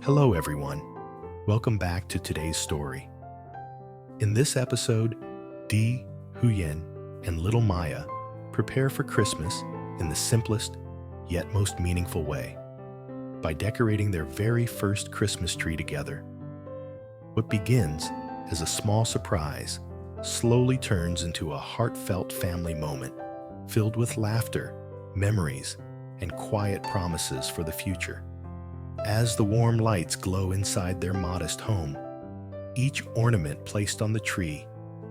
Hello everyone, welcome back to today's story. In this episode, Dee, Huyen, and little Maya prepare for Christmas in the simplest yet most meaningful way, by decorating their very first Christmas tree together. What begins as a small surprise slowly turns into a heartfelt family moment, filled with laughter, memories, and quiet promises for the future. As the warm lights glow inside their modest home, each ornament placed on the tree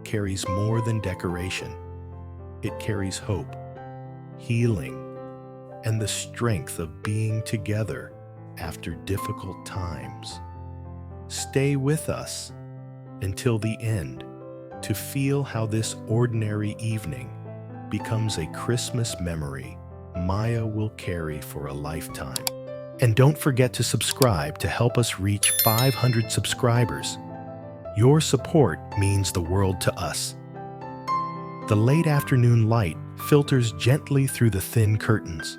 carries more than decoration. It carries hope, healing, and the strength of being together after difficult times. Stay with us until the end to feel how this ordinary evening becomes a Christmas memory Maya will carry for a lifetime. And don't forget to subscribe to help us reach 500 subscribers. Your support means the world to us. The late afternoon light filters gently through the thin curtains,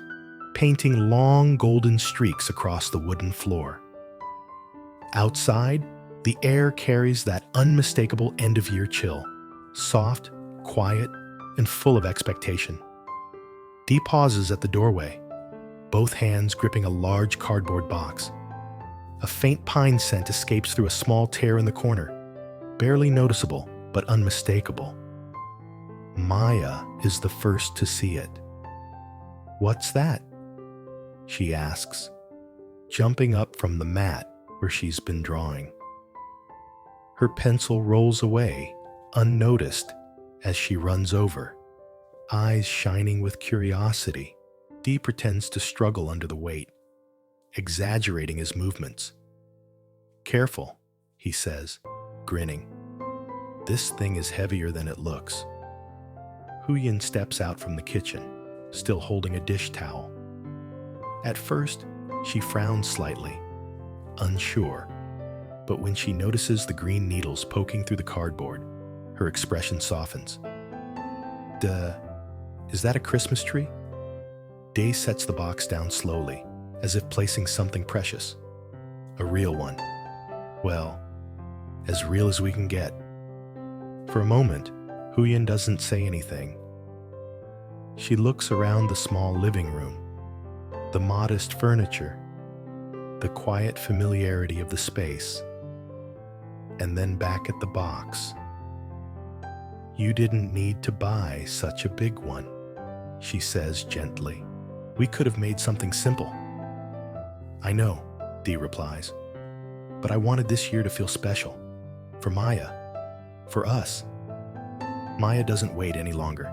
painting long golden streaks across the wooden floor. Outside, the air carries that unmistakable end-of-year chill, soft, quiet, and full of expectation. Dee pauses at the doorway, both hands gripping a large cardboard box. A faint pine scent escapes through a small tear in the corner, barely noticeable but unmistakable. Maya is the first to see it. "What's that?" she asks, jumping up from the mat where she's been drawing. Her pencil rolls away, unnoticed, as she runs over, eyes shining with curiosity. Dee pretends to struggle under the weight, exaggerating his movements. "Careful," he says, grinning. "This thing is heavier than it looks." Huyen steps out from the kitchen, still holding a dish towel. At first, she frowns slightly, unsure, but when she notices the green needles poking through the cardboard, her expression softens. Is that a Christmas tree?" Dee sets the box down slowly, as if placing something precious. "A real one. Well, as real as we can get." For a moment, Huyen doesn't say anything. She looks around the small living room, the modest furniture, the quiet familiarity of the space, and then back at the box. "You didn't need to buy such a big one," she says gently. "We could have made something simple." "I know," Dee replies, "but I wanted this year to feel special. For Maya. For us." Maya doesn't wait any longer.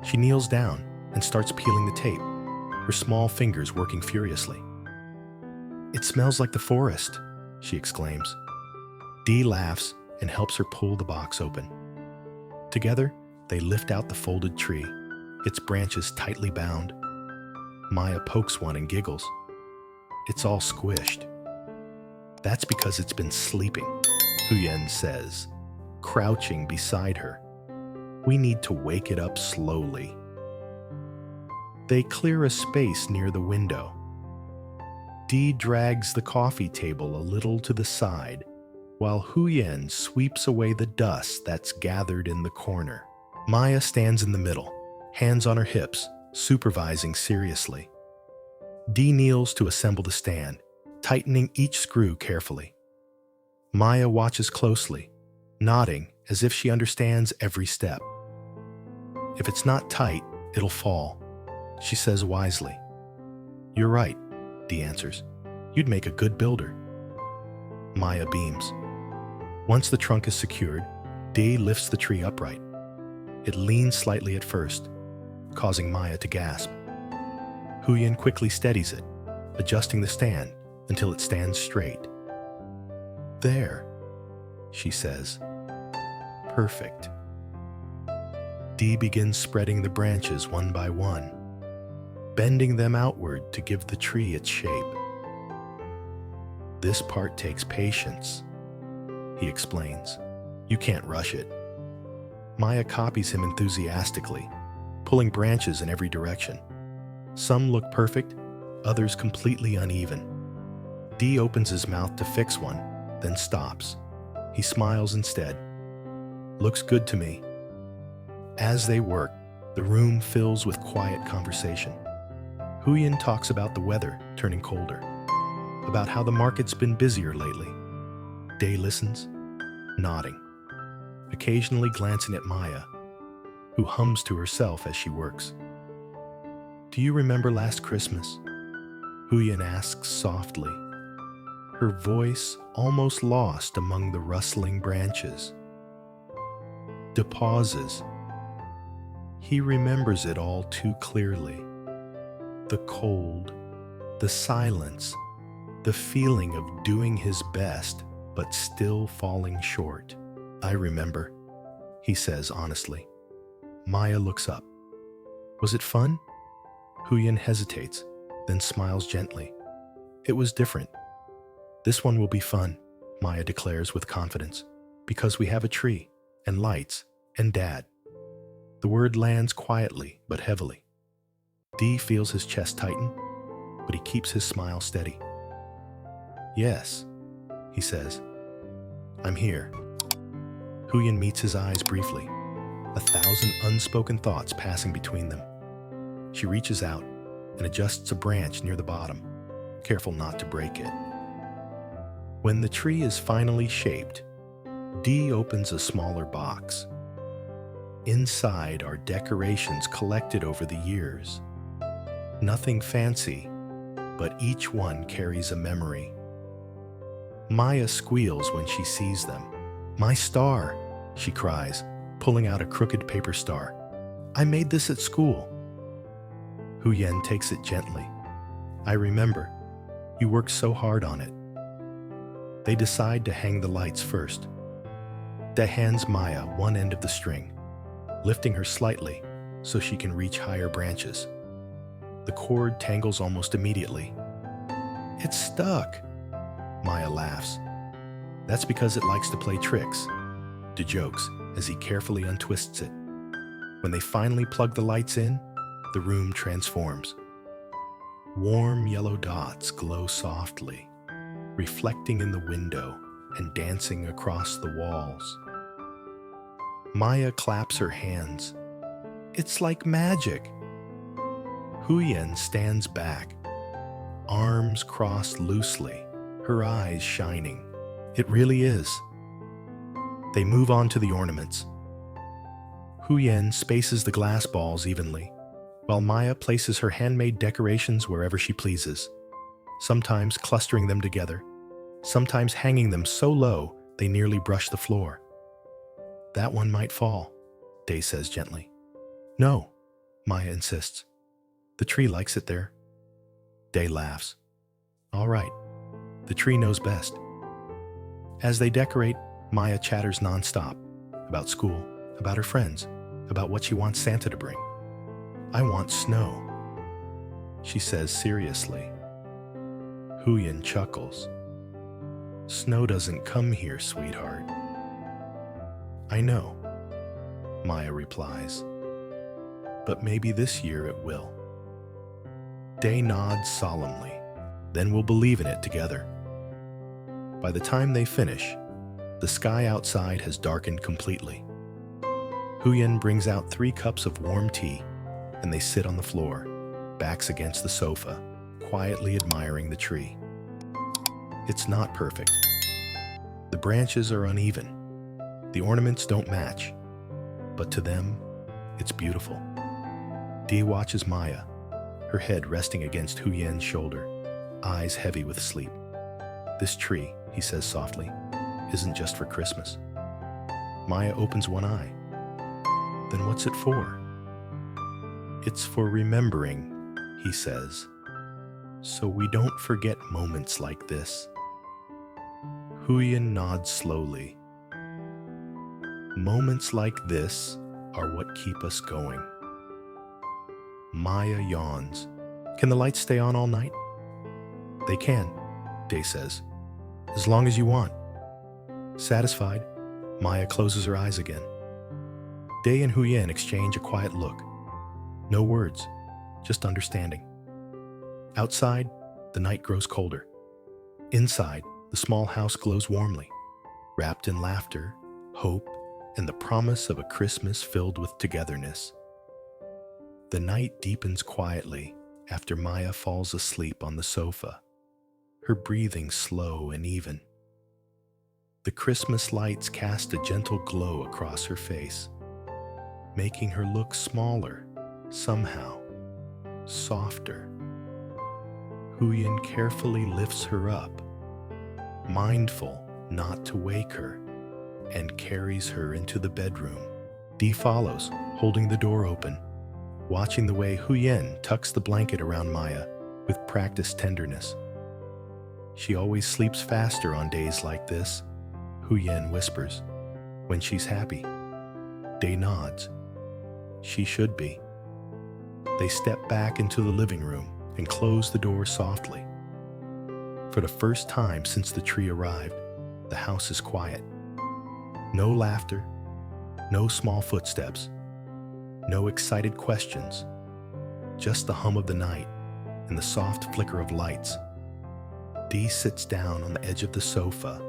She kneels down and starts peeling the tape, her small fingers working furiously. "It smells like the forest," she exclaims. Dee laughs and helps her pull the box open. Together, they lift out the folded tree, its branches tightly bound. Maya pokes one and giggles. "It's all squished." "That's because it's been sleeping," Huyen says, crouching beside her. "We need to wake it up slowly." They clear a space near the window. Dee drags the coffee table a little to the side, while Huyen sweeps away the dust that's gathered in the corner. Maya stands in the middle, hands on her hips, supervising seriously. Dee kneels to assemble the stand, tightening each screw carefully. Maya watches closely, nodding as if she understands every step. "If it's not tight, it'll fall," she says wisely. "You're right," Dee answers. "You'd make a good builder." Maya beams. Once the trunk is secured, Dee lifts the tree upright. It leans slightly at first, causing Maya to gasp. Huyen quickly steadies it, adjusting the stand until it stands straight. "There," she says. "Perfect." Dee begins spreading the branches one by one, bending them outward to give the tree its shape. "This part takes patience," he explains. "You can't rush it." Maya copies him enthusiastically, pulling branches in every direction. Some look perfect, others completely uneven. Dee opens his mouth to fix one, then stops. He smiles instead. Looks good to me. As they work, the room fills with quiet conversation. Huyen talks about the weather turning colder, about how the market's been busier lately. Day listens, nodding, occasionally glancing at Maya, who hums to herself as she works. "Do you remember last Christmas?" Huyen asks softly, her voice almost lost among the rustling branches. De pauses. He remembers it all too clearly. The cold, the silence, the feeling of doing his best but still falling short. "I remember," he says honestly. Maya looks up. "Was it fun?" Huyen hesitates, then smiles gently. "It was different. This one will be fun," Maya declares with confidence, "because we have a tree, and lights, and Dad." The word lands quietly but heavily. Dee feels his chest tighten, but he keeps his smile steady. "Yes," he says. "I'm here." Huyen meets his eyes briefly, 1,000 unspoken thoughts passing between them. She reaches out and adjusts a branch near the bottom, careful not to break it. When the tree is finally shaped, Dee opens a smaller box. Inside are decorations collected over the years. Nothing fancy, but each one carries a memory. Maya squeals when she sees them. "My star," she cries, pulling out a crooked paper star. "I made this at school." Huyen takes it gently. "I remember. You worked so hard on it." They decide to hang the lights first. Dee hands Maya one end of the string, lifting her slightly so she can reach higher branches. The cord tangles almost immediately. "It's stuck," Maya laughs. "That's because it likes to play tricks," Dee jokes as he carefully untwists it. When they finally plug the lights in, the room transforms. Warm yellow dots glow softly, reflecting in the window and dancing across the walls. Maya claps her hands. "It's like magic." Huyen stands back, arms crossed loosely, her eyes shining. "It really is." They move on to the ornaments. Huyen spaces the glass balls evenly, while Maya places her handmade decorations wherever she pleases, sometimes clustering them together, sometimes hanging them so low they nearly brush the floor. "That one might fall," Dee says gently. "No," Maya insists. "The tree likes it there." Dee laughs. "All right, the tree knows best." As they decorate, Maya chatters nonstop, about school, about her friends, about what she wants Santa to bring. "I want snow," she says seriously. Huyen chuckles. "Snow doesn't come here, sweetheart." "I know," Maya replies. "But maybe this year it will." Dee nods solemnly, then we'll believe in it together. By the time they finish, the sky outside has darkened completely. Huyen brings out 3 cups of warm tea, and they sit on the floor, backs against the sofa, quietly admiring the tree. It's not perfect. The branches are uneven. The ornaments don't match. But to them, it's beautiful. Dee watches Maya, her head resting against Huyen's shoulder, eyes heavy with sleep. "This tree," he says softly, "isn't just for Christmas." Maya opens one eye. "Then what's it for?" "It's for remembering," he says, "so we don't forget moments like this." Huyen nods slowly. "Moments like this are what keep us going." Maya yawns. "Can the lights stay on all night?" "They can," Dee says, "as long as you want." Satisfied, Maya closes her eyes again. Dee and Huyen exchange a quiet look. No words, just understanding. Outside, the night grows colder. Inside, the small house glows warmly, wrapped in laughter, hope, and the promise of a Christmas filled with togetherness. The night deepens quietly after Maya falls asleep on the sofa, her breathing slow and even. The Christmas lights cast a gentle glow across her face, making her look smaller, somehow, softer. Huyen carefully lifts her up, mindful not to wake her, and carries her into the bedroom. Dee follows, holding the door open, watching the way Huyen tucks the blanket around Maya with practiced tenderness. She always sleeps faster on days like this, Huyen whispers. When she's happy. Dee nods. She should be. They step back into the living room and close the door softly. For the first time since the tree arrived, the house is quiet. No laughter, no small footsteps, no excited questions, just the hum of the night and the soft flicker of lights. Dee sits down on the edge of the sofa,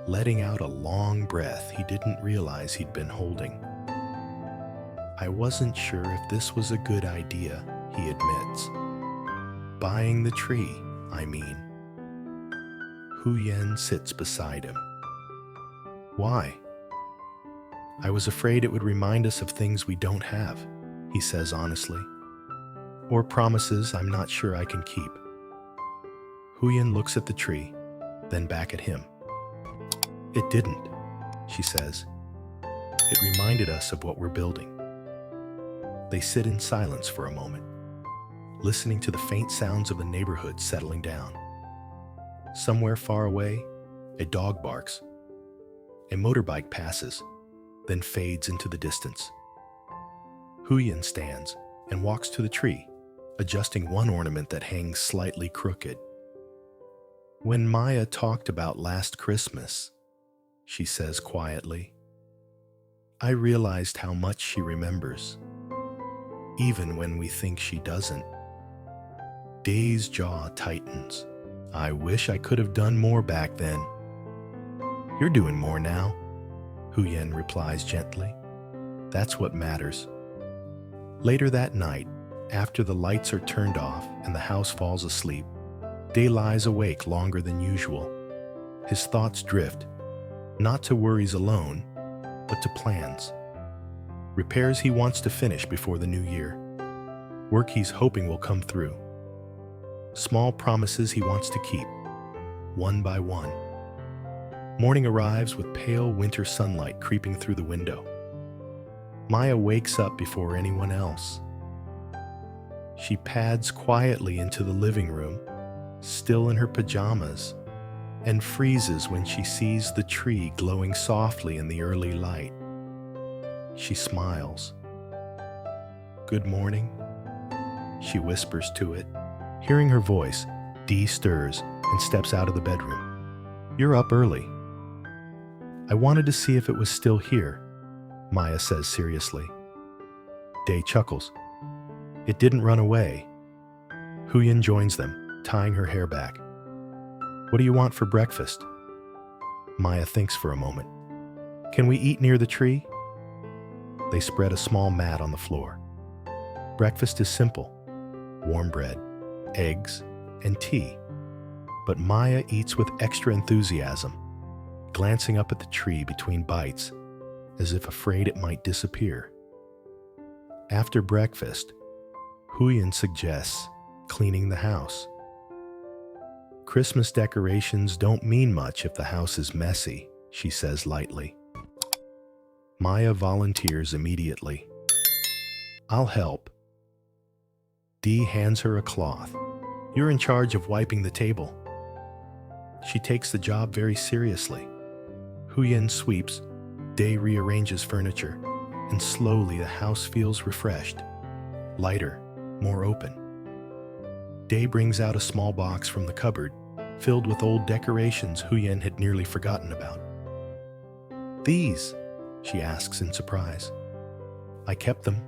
letting out a long breath he didn't realize he'd been holding. I wasn't sure if this was a good idea, he admits. Buying the tree, I mean. Huyen sits beside him. Why? I was afraid it would remind us of things we don't have, he says honestly. Or promises I'm not sure I can keep. Huyen looks at the tree, then back at him. It didn't, she says. It reminded us of what we're building. They sit in silence for a moment, listening to the faint sounds of the neighborhood settling down. Somewhere far away, a dog barks. A motorbike passes, then fades into the distance. Huyen stands and walks to the tree, adjusting one ornament that hangs slightly crooked. When Maya talked about last Christmas, she says quietly, I realized how much she remembers, even when we think she doesn't. Dee's jaw tightens. I wish I could have done more back then. You're doing more now, Huyen replies gently. That's what matters. Later that night, after the lights are turned off and the house falls asleep, Dee lies awake longer than usual. His thoughts drift, not to worries alone, but to plans. Repairs he wants to finish before the new year. Work he's hoping will come through. Small promises he wants to keep, one by one. Morning arrives with pale winter sunlight creeping through the window. Maya wakes up before anyone else. She pads quietly into the living room, still in her pajamas, and freezes when she sees the tree glowing softly in the early light. She smiles. Good morning, she whispers to it. Hearing her voice, Dee stirs and steps out of the bedroom. You're up early. I wanted to see if it was still here, Maya says seriously. Dee chuckles. It didn't run away. Huyen joins them, tying her hair back. What do you want for breakfast? Maya thinks for a moment. Can we eat near the tree? They spread a small mat on the floor. Breakfast is simple. Warm bread, eggs, and tea. But Maya eats with extra enthusiasm, glancing up at the tree between bites, as if afraid it might disappear. After breakfast, Huyen suggests cleaning the house. Christmas decorations don't mean much if the house is messy, she says lightly. Maya volunteers immediately. I'll help. Dee hands her a cloth. You're in charge of wiping the table. She takes the job very seriously. Huyen sweeps, Dee rearranges furniture, and slowly the house feels refreshed, lighter, more open. Dee brings out a small box from the cupboard, filled with old decorations Huyen had nearly forgotten about. These? She asks in surprise. I kept them,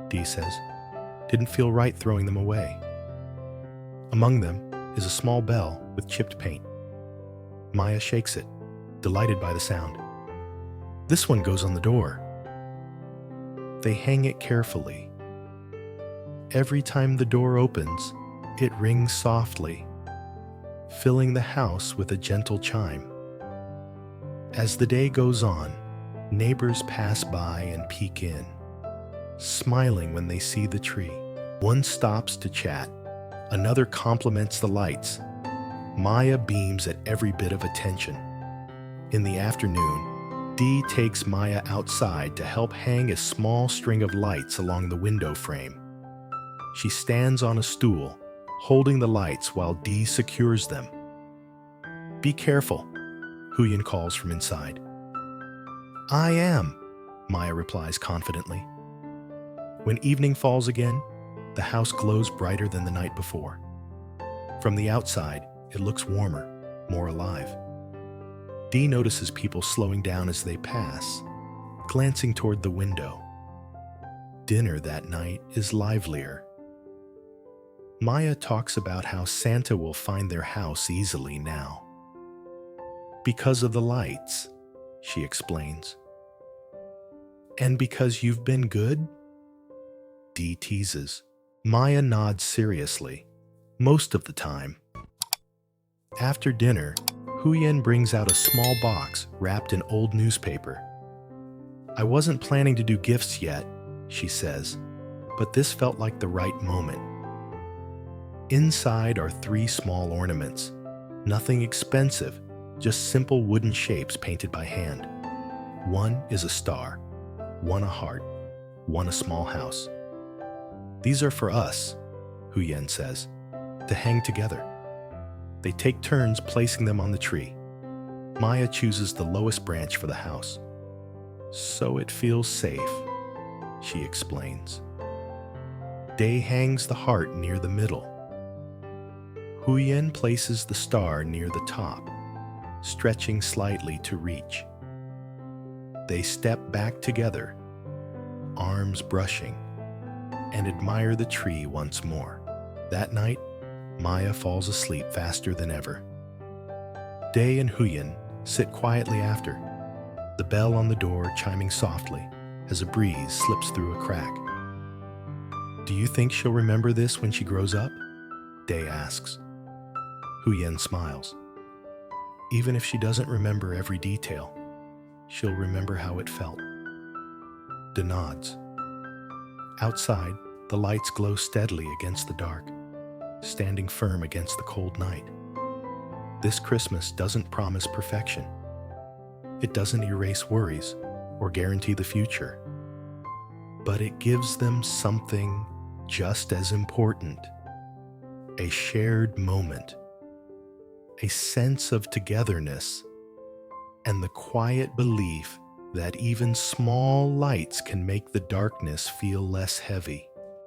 Dee says. Didn't feel right throwing them away. Among them is a small bell with chipped paint. Maya shakes it, delighted by the sound. This one goes on the door. They hang it carefully. Every time the door opens, it rings softly, filling the house with a gentle chime. As the day goes on, neighbors pass by and peek in, smiling when they see the tree. One stops to chat, another compliments the lights. Maya beams at every bit of attention. In the afternoon, Dee takes Maya outside to help hang a small string of lights along the window frame. She stands on a stool, holding the lights while Dee secures them. "Be careful," Huyen calls from inside. "I am," Maya replies confidently. When evening falls again, the house glows brighter than the night before. From the outside, it looks warmer, more alive. Dee notices people slowing down as they pass, glancing toward the window. Dinner that night is livelier. Maya talks about how Santa will find their house easily now. "Because of the lights," she explains. "And because you've been good?" Dee teases. Maya nods seriously, most of the time. After dinner, Huyen brings out a small box wrapped in old newspaper. "I wasn't planning to do gifts yet," she says, "but this felt like the right moment." Inside are 3 small ornaments. Nothing expensive, just simple wooden shapes painted by hand. One is a star, one a heart, one a small house. "These are for us," Huyen says, "to hang together." They take turns placing them on the tree. Maya chooses the lowest branch for the house. "So it feels safe," she explains. Day hangs the heart near the middle. Huyen places the star near the top, stretching slightly to reach. They step back together, arms brushing, and admire the tree once more. That night, Maya falls asleep faster than ever. Day and Huyen sit quietly after, the bell on the door chiming softly as a breeze slips through a crack. "Do you think she'll remember this when she grows up?" Day asks. Huyen smiles. "Even if she doesn't remember every detail, she'll remember how it felt." Day nods. Outside, the lights glow steadily against the dark, standing firm against the cold night. This Christmas doesn't promise perfection. It doesn't erase worries or guarantee the future. But it gives them something just as important: a shared moment, a sense of togetherness, and the quiet belief that even small lights can make the darkness feel less heavy.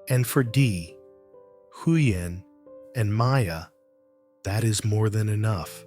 And for Dee, Huyen, and Maya, that is more than enough.